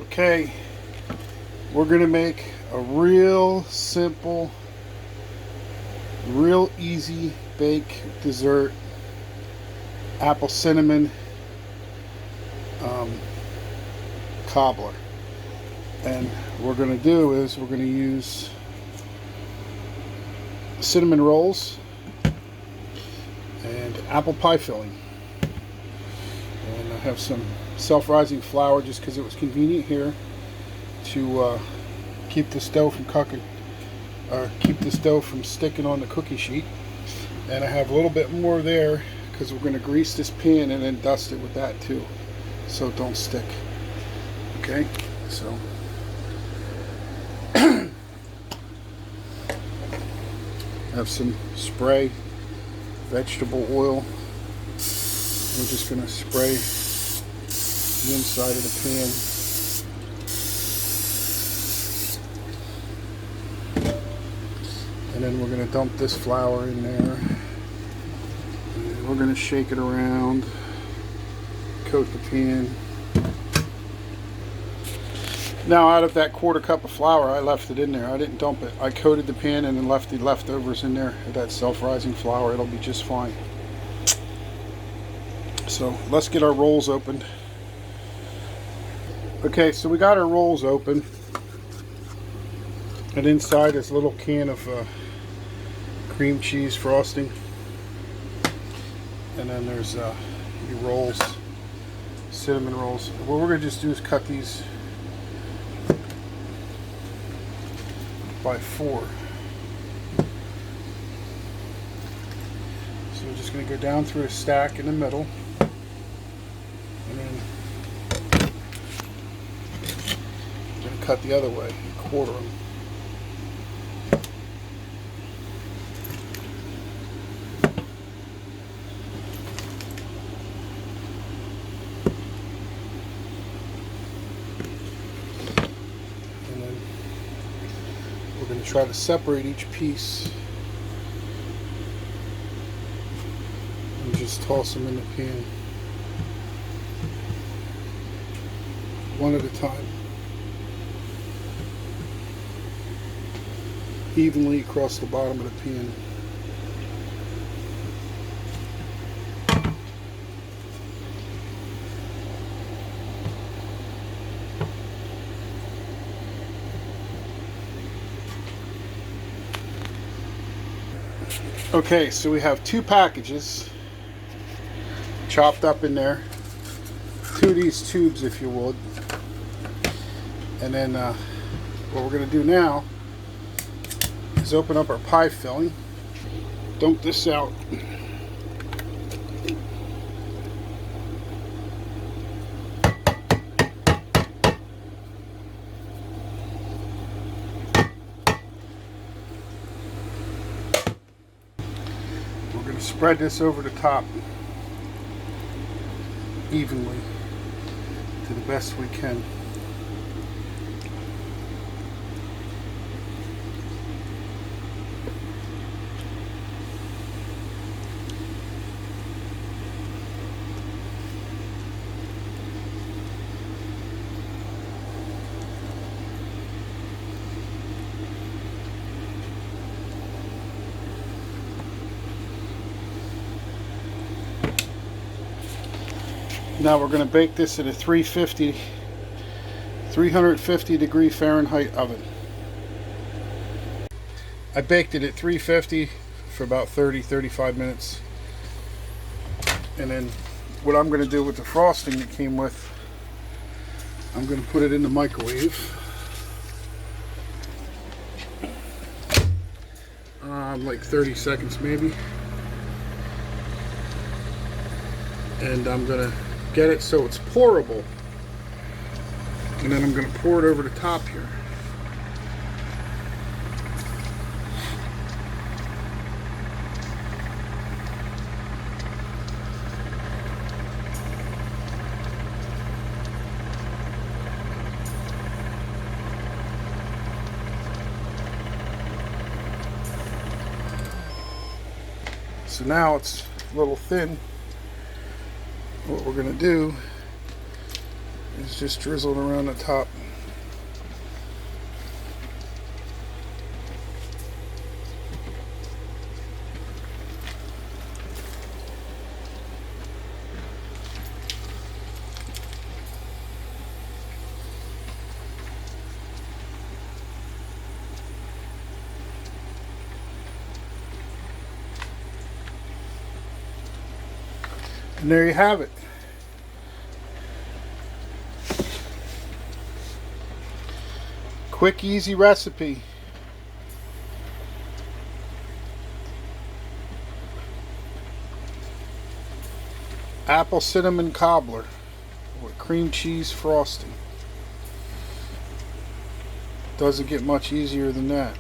Okay, we're gonna make a real simple, real easy bake dessert, apple cinnamon cobbler. And what we're gonna do is we're gonna use cinnamon rolls and apple pie filling. And I have some self-rising flour just because it was convenient here to keep the dough from cooking, keep this dough from sticking on the cookie sheet. And I have a little bit more there because we're going to grease this pan and then dust it with that too, so it don't stick. Okay, so have some spray vegetable oil. We're just going to spray the inside of the pan. And then we're going to dump this flour in there. And we're going to shake it around, coat the pan. Now, out of that quarter cup of flour, I left it in there. I didn't dump it. I coated the pan and then left the leftovers in there. That self-rising flour, it'll be just fine. So let's get our rolls opened. Okay, so we got our rolls open, and inside is a little can of cream cheese frosting, and then there's the rolls, cinnamon rolls. What we're going to just do is cut these by 4. So we're just going to go down through a stack in the middle, and then we're going to cut the other way, quarter them. And then we're going to try to separate each piece and just toss them in the pan one at a time, evenly across the bottom of the pan. Okay, so we have 2 packages chopped up in there, 2 of these tubes if you would. And then what we're going to do now is open up our pie filling, dump this out. We're going to spread this over the top evenly to the best we can. Now we're going to bake this in a 350 degree Fahrenheit oven. I baked it at 350 for about 30-35 minutes. And then what I'm going to do with the frosting that came with, I'm going to put it in the microwave. Like 30 seconds maybe. And I'm going to get it so it's pourable, and then I'm going to pour it over the top here. So now it's a little thin. What we're going to do is just drizzled around the top. And there you have it. Quick, easy recipe. Apple cinnamon cobbler with cream cheese frosting. Doesn't get much easier than that.